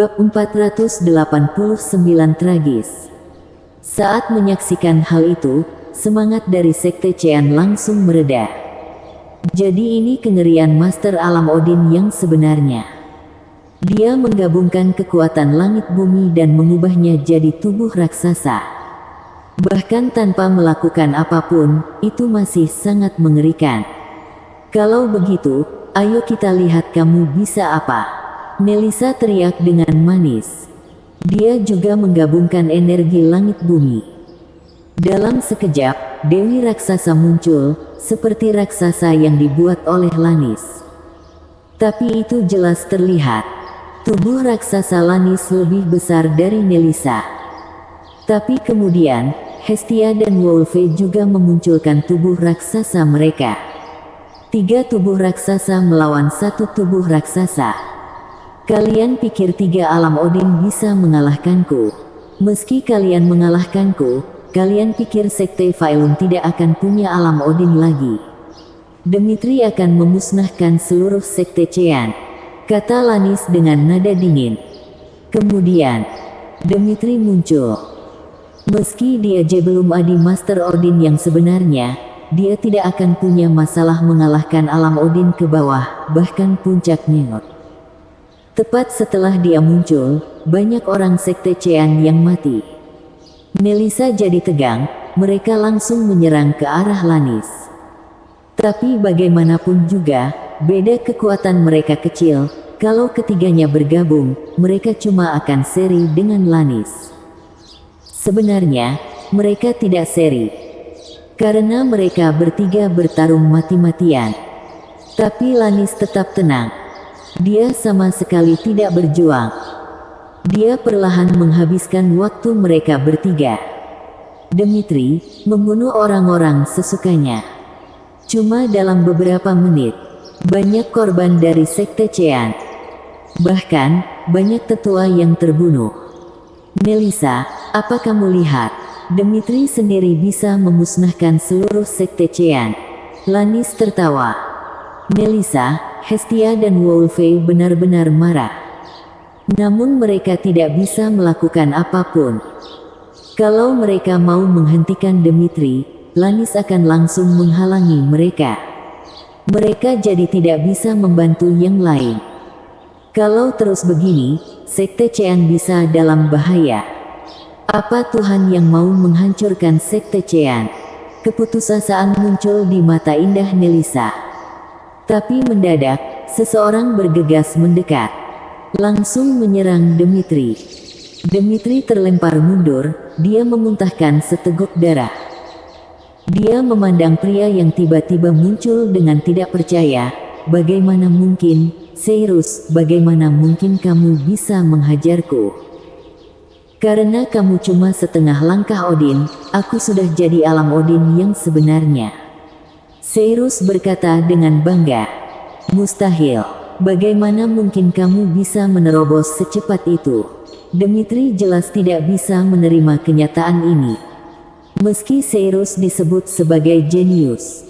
Bab 489 Tragis. Saat menyaksikan hal itu, semangat dari Sekte Chean langsung mereda. Jadi ini kengerian Master Alam Odin yang sebenarnya. Dia menggabungkan kekuatan langit bumi dan mengubahnya jadi tubuh raksasa. Bahkan tanpa melakukan apapun, itu masih sangat mengerikan. Kalau begitu, ayo kita lihat kamu bisa apa. Melissa teriak dengan manis. Dia juga menggabungkan energi langit bumi. Dalam sekejap, Dewi Raksasa muncul, seperti raksasa yang dibuat oleh Lanis. Tapi itu jelas terlihat. Tubuh raksasa Lanis lebih besar dari Melissa. Tapi kemudian, Hestia dan Wolfe juga memunculkan tubuh raksasa mereka. 3 tubuh raksasa melawan 1 tubuh raksasa. Kalian pikir 3 alam Odin bisa mengalahkanku? Meski kalian mengalahkanku, kalian pikir Sekte Faelun tidak akan punya alam Odin lagi. Dmitri akan memusnahkan seluruh Sekte Chean, kata Lanis dengan nada dingin. Kemudian, Dmitri muncul. Meski dia belum adi Master Odin yang sebenarnya, dia tidak akan punya masalah mengalahkan alam Odin ke bawah, bahkan puncak Neot. Tepat setelah dia muncul, banyak orang Sekte Chean yang mati. Melissa jadi tegang, mereka langsung menyerang ke arah Lanis. Tapi bagaimanapun juga, beda kekuatan mereka kecil, kalau ketiganya bergabung, mereka cuma akan seri dengan Lanis. Sebenarnya, mereka tidak seri. Karena mereka bertiga bertarung mati-matian. Tapi Lanis tetap tenang. Dia sama sekali tidak berjuang. Dia perlahan menghabiskan waktu mereka bertiga. Dmitri membunuh orang-orang sesukanya. Cuma dalam beberapa menit, banyak korban dari Sekte Chean. Bahkan, banyak tetua yang terbunuh. Melissa, apa kamu lihat? Dmitri sendiri bisa memusnahkan seluruh Sekte Chean. Lanis tertawa. Melissa, Hestia dan Wolfe benar-benar marah. Namun mereka tidak bisa melakukan apapun. Kalau mereka mau menghentikan Dmitri, Lanis akan langsung menghalangi mereka. Mereka jadi tidak bisa membantu yang lain. Kalau terus begini, Sekte Chean bisa dalam bahaya. Apa Tuhan yang mau menghancurkan Sekte Chean? Keputusasaan muncul di mata indah Melissa. Tapi mendadak, seseorang bergegas mendekat. Langsung menyerang Dmitri. Dmitri terlempar mundur, dia memuntahkan seteguk darah. Dia memandang pria yang tiba-tiba muncul dengan tidak percaya. Bagaimana mungkin, Seirus, bagaimana mungkin kamu bisa menghajarku? Karena kamu cuma setengah langkah Odin, aku sudah jadi alam Odin yang sebenarnya. Seirus berkata dengan bangga. Mustahil. Bagaimana mungkin kamu bisa menerobos secepat itu? Dmitri jelas tidak bisa menerima kenyataan ini. Meski Seirus disebut sebagai jenius.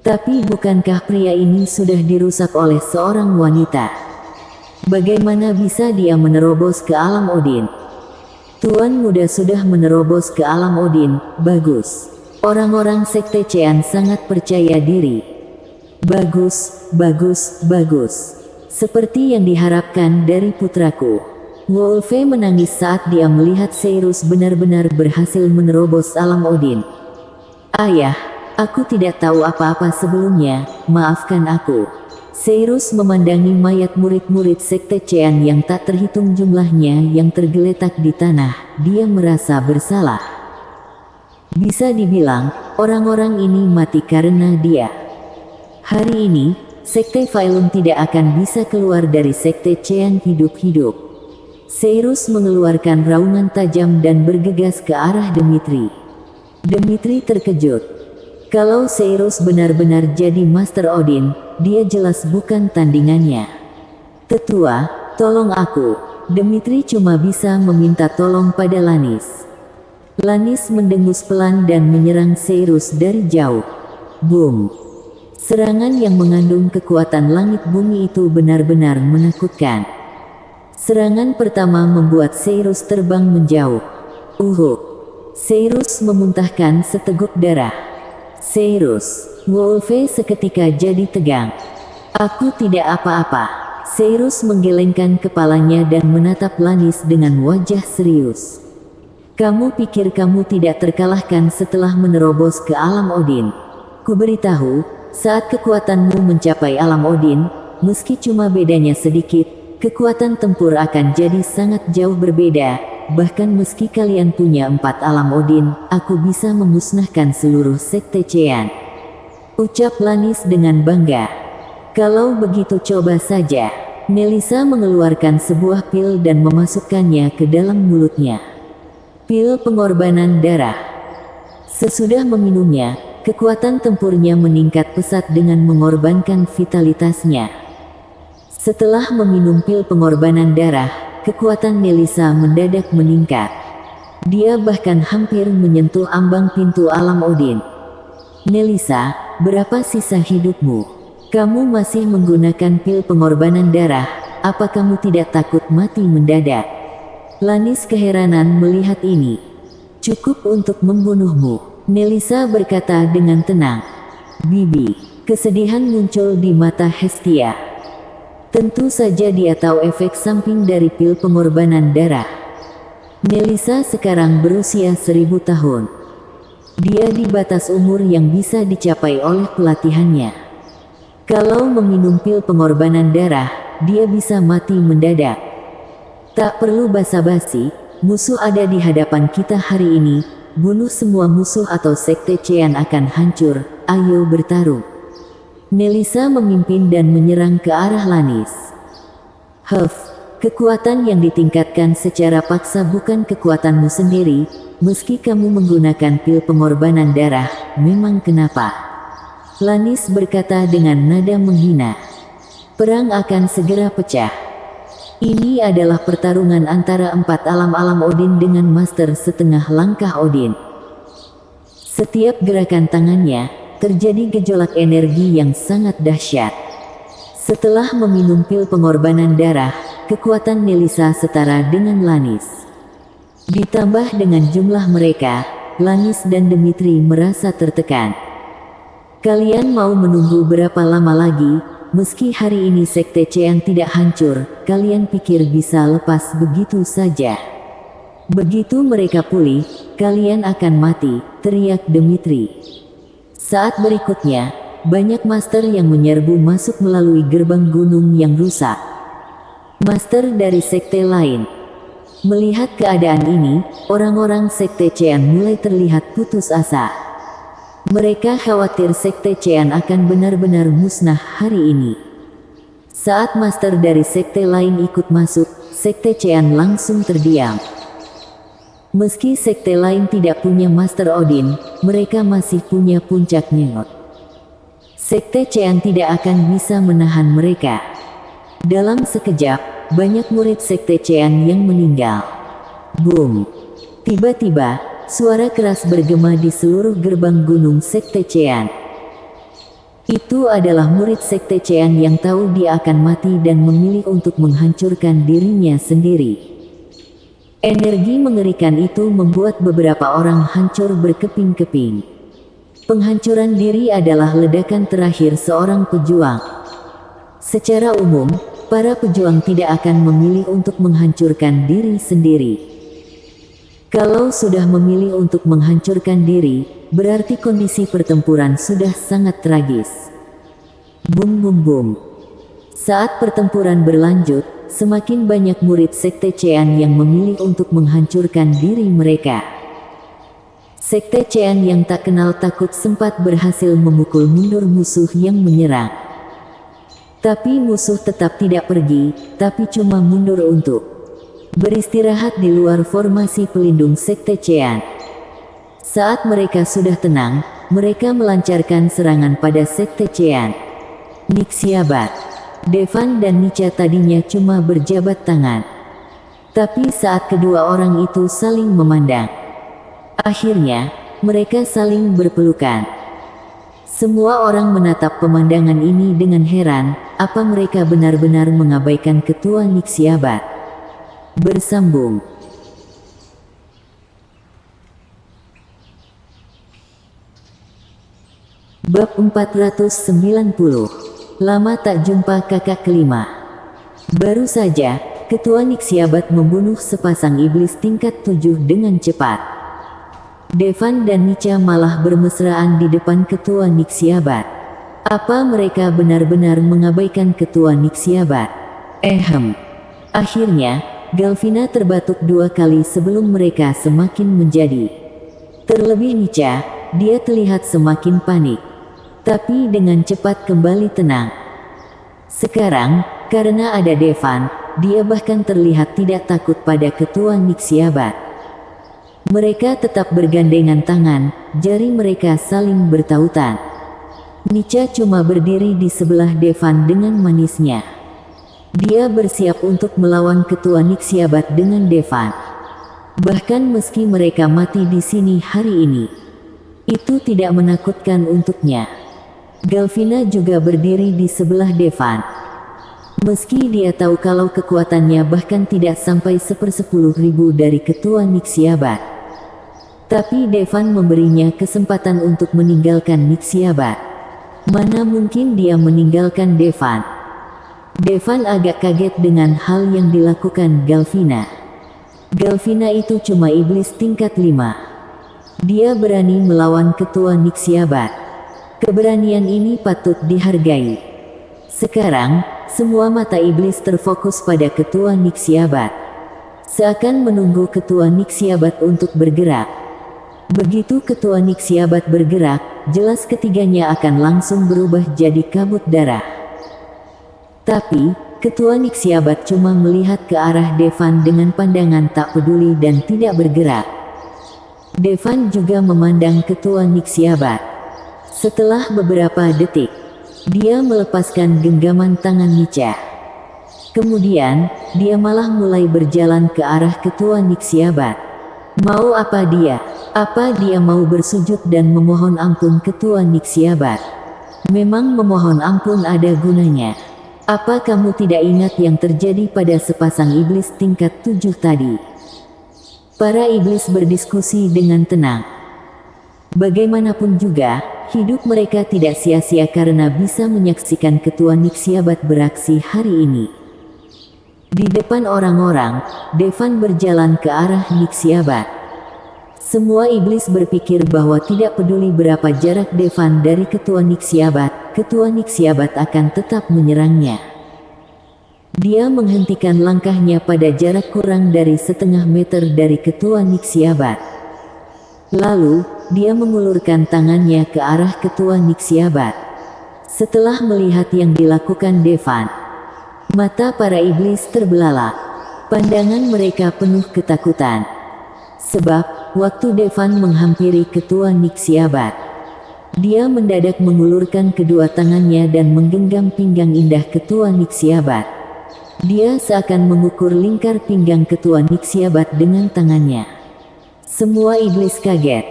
Tapi bukankah pria ini sudah dirusak oleh seorang wanita? Bagaimana bisa dia menerobos ke alam Odin? Tuan muda sudah menerobos ke alam Odin, bagus. Orang-orang Sekte Chean sangat percaya diri. Bagus, bagus, bagus. Seperti yang diharapkan dari putraku. Wolfe menangis saat dia melihat Seirus benar-benar berhasil menerobos alam Odin. Ayah, aku tidak tahu apa-apa sebelumnya, maafkan aku. Seirus memandangi mayat murid-murid Sekte Chean yang tak terhitung jumlahnya yang tergeletak di tanah, dia merasa bersalah. Bisa dibilang, orang-orang ini mati karena dia. Hari ini, Sekte Faelun tidak akan bisa keluar dari Sekte Chean hidup-hidup. Seirus mengeluarkan raungan tajam dan bergegas ke arah Dmitri. Dmitri terkejut. Kalau Seirus benar-benar jadi Master Odin, dia jelas bukan tandingannya. Tetua, tolong aku. Dmitri cuma bisa meminta tolong pada Lanis. Lanis mendengus pelan dan menyerang Seirus dari jauh. Boom! Serangan yang mengandung kekuatan langit bumi itu benar-benar menakutkan. Serangan pertama membuat Seirus terbang menjauh. Seirus memuntahkan seteguk darah. Seirus, Wolfe seketika jadi tegang. Aku tidak apa-apa. Seirus menggelengkan kepalanya dan menatap Lannis dengan wajah serius. Kamu pikir kamu tidak terkalahkan setelah menerobos ke alam Odin? Kuberitahu, saat kekuatanmu mencapai alam Odin, meski cuma bedanya sedikit, kekuatan tempur akan jadi sangat jauh berbeda. Bahkan meski kalian punya 4 alam Odin, aku bisa memusnahkan seluruh sekte Chean. Ucap Lannis dengan bangga. Kalau begitu coba saja. Melissa mengeluarkan sebuah pil dan memasukkannya ke dalam mulutnya. Pil pengorbanan darah. Sesudah meminumnya, kekuatan tempurnya meningkat pesat dengan mengorbankan vitalitasnya. Setelah meminum pil pengorbanan darah, kekuatan Melissa mendadak meningkat. Dia bahkan hampir menyentuh ambang pintu alam Odin. Melissa, berapa sisa hidupmu? Kamu masih menggunakan pil pengorbanan darah, apa kamu tidak takut mati mendadak? Lannis keheranan melihat ini. Cukup untuk membunuhmu, Melissa berkata dengan tenang. Bibi, kesedihan muncul di mata Hestia. Tentu saja dia tahu efek samping dari pil pengorbanan darah. Melissa sekarang berusia 1000 tahun. Dia di batas umur yang bisa dicapai oleh pelatihannya. Kalau meminum pil pengorbanan darah, dia bisa mati mendadak. Tak perlu basa-basi, musuh ada di hadapan kita hari ini, bunuh semua musuh atau sekte Chean akan hancur, ayo bertarung. Melissa memimpin dan menyerang ke arah Lannis. Kekuatan yang ditingkatkan secara paksa bukan kekuatanmu sendiri, meski kamu menggunakan pil pengorbanan darah, memang kenapa? Lannis berkata dengan nada menghina. Perang akan segera pecah. Ini adalah pertarungan antara 4 alam-alam Odin dengan master setengah langkah Odin. Setiap gerakan tangannya, terjadi gejolak energi yang sangat dahsyat. Setelah meminum pil pengorbanan darah, kekuatan Melissa setara dengan Lannis. Ditambah dengan jumlah mereka, Lannis dan Dmitri merasa tertekan. Kalian mau menunggu berapa lama lagi? Meski hari ini sekte Chean tidak hancur, kalian pikir bisa lepas begitu saja? Begitu mereka pulih, kalian akan mati, teriak Dmitri. Saat berikutnya, banyak master yang menyerbu masuk melalui gerbang gunung yang rusak. Master dari sekte lain. Melihat keadaan ini, orang-orang sekte Chean mulai terlihat putus asa. Mereka khawatir sekte Chean akan benar-benar musnah hari ini. Saat master dari sekte lain ikut masuk, sekte Chean langsung terdiam. Meski sekte lain tidak punya master Odin, mereka masih punya puncak Neot. Sekte Chean tidak akan bisa menahan mereka. Dalam sekejap, banyak murid sekte Chean yang meninggal. Boom! Tiba-tiba, suara keras bergema di seluruh gerbang gunung sekte Chean. Itu adalah murid sekte Chean yang tahu dia akan mati dan memilih untuk menghancurkan dirinya sendiri. Energi mengerikan itu membuat beberapa orang hancur berkeping-keping. Penghancuran diri adalah ledakan terakhir seorang pejuang. Secara umum, para pejuang tidak akan memilih untuk menghancurkan diri sendiri. Kalau sudah memilih untuk menghancurkan diri, berarti kondisi pertempuran sudah sangat tragis. Bum bum bum. Saat pertempuran berlanjut, semakin banyak murid sekte Chean yang memilih untuk menghancurkan diri mereka. Sekte Chean yang tak kenal takut sempat berhasil memukul mundur musuh yang menyerang. Tapi musuh tetap tidak pergi, tapi cuma mundur untuk beristirahat di luar formasi pelindung sekte Chean. Saat mereka sudah tenang, mereka melancarkan serangan pada sekte Chean. Nixiabat, Devan dan Nica tadinya cuma berjabat tangan. Tapi saat kedua orang itu saling memandang, akhirnya, mereka saling berpelukan. Semua orang menatap pemandangan ini dengan heran, apa mereka benar-benar mengabaikan ketua Nixiabat? Bersambung. Bab 490. Lama tak jumpa kakak kelima. Baru saja, Ketua Nixiabat membunuh sepasang iblis tingkat 7 dengan cepat. Devan dan Nica malah bermesraan di depan Ketua Nixiabat. Apa mereka benar-benar mengabaikan Ketua Nixiabat? Akhirnya, Galvina terbatuk 2 kali sebelum mereka semakin menjadi. Terlebih Nica, dia terlihat semakin panik. Tapi dengan cepat kembali tenang. Sekarang, karena ada Devan, dia bahkan terlihat tidak takut pada Ketua Nixiabat. Mereka tetap bergandengan tangan, jari mereka saling bertautan. Nica cuma berdiri di sebelah Devan dengan manisnya. Dia bersiap untuk melawan Ketua Nixiabat dengan Devan. Bahkan meski mereka mati di sini hari ini, itu tidak menakutkan untuknya. Galvina juga berdiri di sebelah Devan. Meski dia tahu kalau kekuatannya bahkan tidak sampai 1/10.000 dari Ketua Nixiabat. Tapi Devan memberinya kesempatan untuk meninggalkan Nixiabat. Mana mungkin dia meninggalkan Devan? Devan agak kaget dengan hal yang dilakukan Galvina. Galvina itu cuma iblis tingkat 5. Dia berani melawan Ketua Nixiabat. Keberanian ini patut dihargai. Sekarang, semua mata iblis terfokus pada Ketua Nixiabat. Seakan menunggu Ketua Nixiabat untuk bergerak. Begitu Ketua Nixiabat bergerak, jelas ketiganya akan langsung berubah jadi kabut darah. Tapi, Ketua Nixiabat cuma melihat ke arah Devan dengan pandangan tak peduli dan tidak bergerak. Devan juga memandang Ketua Nixiabat. Setelah beberapa detik, dia melepaskan genggaman tangan Nica. Kemudian, dia malah mulai berjalan ke arah Ketua Nixiabat. Mau apa dia? Apa dia mau bersujud dan memohon ampun Ketua Nixiabat? Memang memohon ampun ada gunanya. Apa kamu tidak ingat yang terjadi pada sepasang iblis tingkat 7 tadi? Para iblis berdiskusi dengan tenang. Bagaimanapun juga, hidup mereka tidak sia-sia karena bisa menyaksikan Ketua Nixiabat beraksi hari ini. Di depan orang-orang, Devan berjalan ke arah Nixiabat. Semua iblis berpikir bahwa tidak peduli berapa jarak Devan dari Ketua Nixiabat akan tetap menyerangnya. Dia menghentikan langkahnya pada jarak kurang dari 1/2 meter dari Ketua Nixiabat. Lalu, dia mengulurkan tangannya ke arah Ketua Nixiabat. Setelah melihat yang dilakukan Devan, mata para iblis terbelalak. Pandangan mereka penuh ketakutan. Sebab, waktu Devan menghampiri Ketua Nixiabat, dia mendadak mengulurkan kedua tangannya dan menggenggam pinggang indah Ketua Nixiabat. Dia seakan mengukur lingkar pinggang Ketua Nixiabat dengan tangannya. Semua iblis kaget.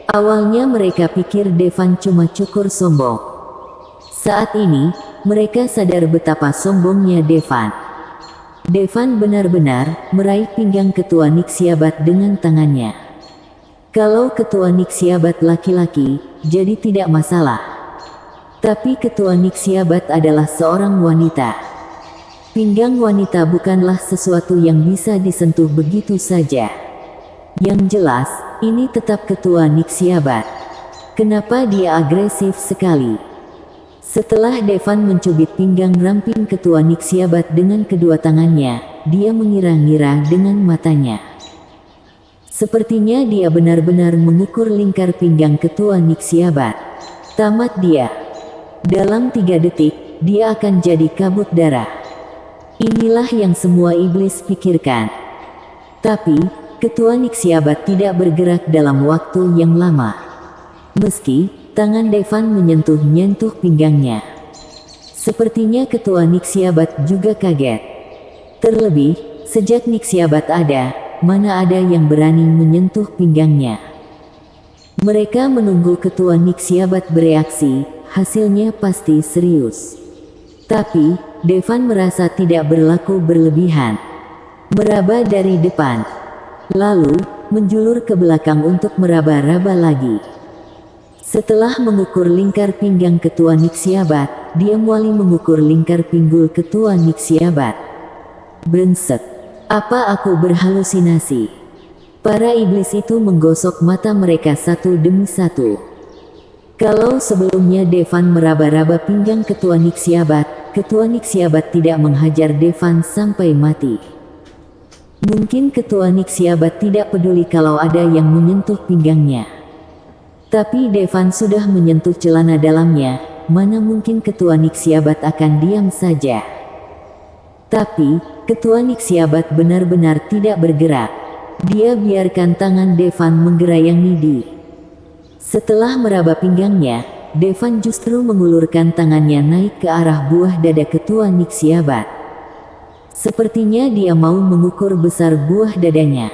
Awalnya mereka pikir Devan cuma cukur sombong. Saat ini, mereka sadar betapa sombongnya Devan. Devan benar-benar meraih pinggang Ketua Nixiabat dengan tangannya. Kalau Ketua Nixiabat laki-laki, jadi tidak masalah. Tapi Ketua Nixiabat adalah seorang wanita. Pinggang wanita bukanlah sesuatu yang bisa disentuh begitu saja. Yang jelas, ini tetap Ketua Nixiabat. Kenapa dia agresif sekali? Setelah Devan mencubit pinggang ramping Ketua Nixiabat dengan kedua tangannya, dia mengira-ngira dengan matanya. Sepertinya dia benar-benar mengukur lingkar pinggang Ketua Nixiabat. Tamat dia. Dalam 3 detik, dia akan jadi kabut darah. Inilah yang semua iblis pikirkan. Tapi, Ketua Nixiabat tidak bergerak dalam waktu yang lama. Meski, tangan Devan menyentuh-nyentuh pinggangnya. Sepertinya Ketua Nixiabat juga kaget. Terlebih, sejak Nixiabat ada, mana ada yang berani menyentuh pinggangnya. Mereka menunggu Ketua Nixiabat bereaksi, hasilnya pasti serius. Tapi, Devan merasa tidak berlaku berlebihan. meraba dari depan, lalu menjulur ke belakang untuk meraba-raba lagi. Setelah mengukur lingkar pinggang ketua Nixiabat, dia mulai mengukur lingkar pinggul ketua Nixiabat. Brengsek, apa aku berhalusinasi? Para iblis itu menggosok mata mereka satu demi satu. Kalau sebelumnya Devan meraba-raba pinggang ketua Nixiabat tidak menghajar Devan sampai mati. Mungkin ketua Nixiabat tidak peduli kalau ada yang menyentuh pinggangnya. Tapi Devan sudah menyentuh celana dalamnya, mana mungkin ketua Nixiabat akan diam saja. Tapi, ketua Nixiabat benar-benar tidak bergerak. Dia biarkan tangan Devan menggerayangi Di. Setelah meraba pinggangnya, Devan justru mengulurkan tangannya naik ke arah buah dada ketua Nixiabat. Sepertinya dia mau mengukur besar buah dadanya.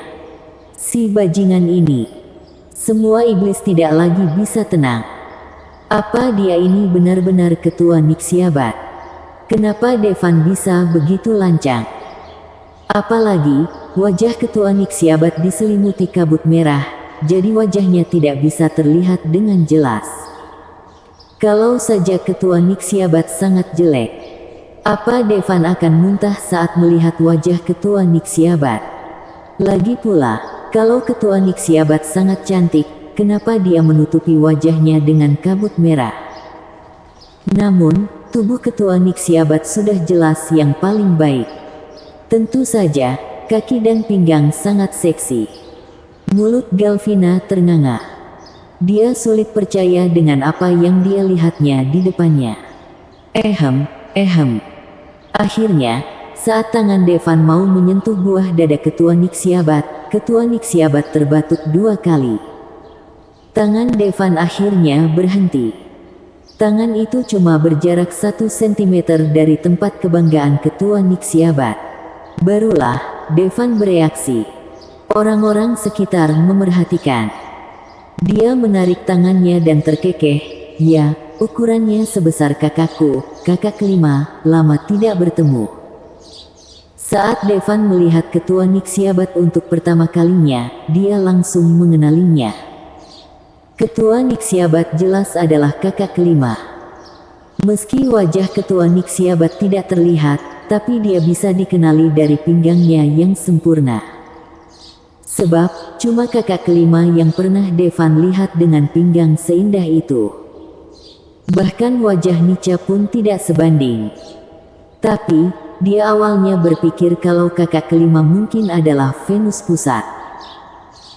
Si bajingan ini. Semua iblis tidak lagi bisa tenang. Apa dia ini benar-benar ketua Nixiabat? Kenapa Devan bisa begitu lancang? Apalagi, wajah ketua Nixiabat diselimuti kabut merah, jadi wajahnya tidak bisa terlihat dengan jelas. Kalau saja ketua Nixiabat sangat jelek, apa Devan akan muntah saat melihat wajah ketua Nixiabat? Lagi pula, kalau ketua Nixiabat sangat cantik, kenapa dia menutupi wajahnya dengan kabut merah? Namun, tubuh ketua Nixiabat sudah jelas yang paling baik. Tentu saja, kaki dan pinggang sangat seksi. Mulut Galvina ternganga. Dia sulit percaya dengan apa yang dia lihatnya di depannya. Akhirnya, saat tangan Devan mau menyentuh buah dada ketua Nixiabat terbatuk 2 kali. Tangan Devan akhirnya berhenti. Tangan itu cuma berjarak 1 cm dari tempat kebanggaan ketua Nixiabat. Barulah Devan bereaksi. Orang-orang sekitar memerhatikan. Dia menarik tangannya dan terkekeh. Ya, ukurannya sebesar kakakku, kakak kelima, lama tidak bertemu. Saat Devan melihat ketua Nixiabat untuk pertama kalinya, dia langsung mengenalinya. Ketua Nixiabat jelas adalah kakak kelima. Meski wajah ketua Nixiabat tidak terlihat, tapi dia bisa dikenali dari pinggangnya yang sempurna. Sebab, cuma kakak kelima yang pernah Devan lihat dengan pinggang seindah itu. Bahkan wajah Nica pun tidak sebanding. Tapi, dia awalnya berpikir kalau kakak kelima mungkin adalah Venus Pusat.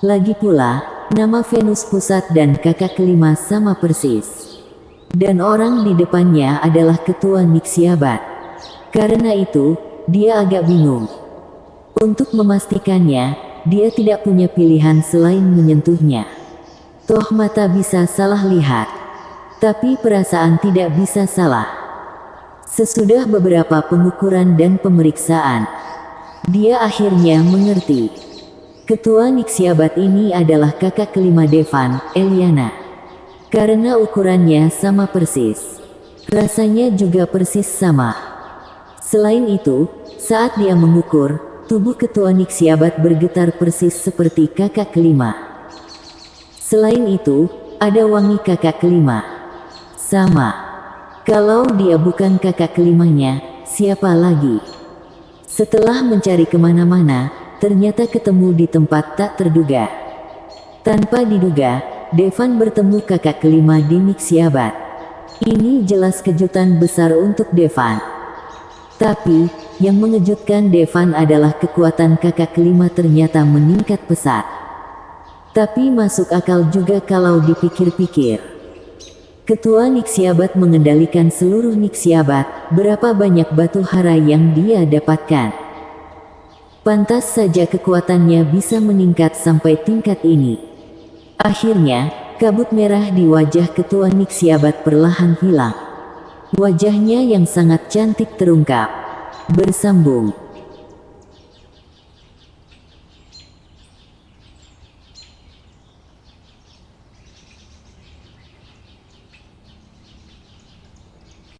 Lagi pula, nama Venus Pusat dan kakak kelima sama persis. Dan orang di depannya adalah ketua Nixiabat. Karena itu, dia agak bingung. Untuk memastikannya, dia tidak punya pilihan selain menyentuhnya. Toh mata bisa salah lihat, tapi perasaan tidak bisa salah. Sesudah beberapa pengukuran dan pemeriksaan, dia akhirnya mengerti. Ketua Nixiabat ini adalah kakak kelima Devan, Eliana. Karena ukurannya sama persis, rasanya juga persis sama. Selain itu, saat dia mengukur, tubuh ketua Nixiabat bergetar persis seperti kakak kelima. Selain itu, ada wangi kakak kelima. Sama. Kalau dia bukan kakak kelimanya, siapa lagi? Setelah mencari kemana-mana, ternyata ketemu di tempat tak terduga. Tanpa diduga, Devan bertemu kakak kelima di Nixiabat. Ini jelas kejutan besar untuk Devan. Tapi, yang mengejutkan Devan adalah kekuatan kakak kelima ternyata meningkat pesat. Tapi masuk akal juga kalau dipikir-pikir. Ketua Nixiabat mengendalikan seluruh Nixiabat, berapa banyak batu hara yang dia dapatkan. Pantas saja kekuatannya bisa meningkat sampai tingkat ini. Akhirnya, kabut merah di wajah ketua Nixiabat perlahan hilang. Wajahnya yang sangat cantik terungkap. Bersambung.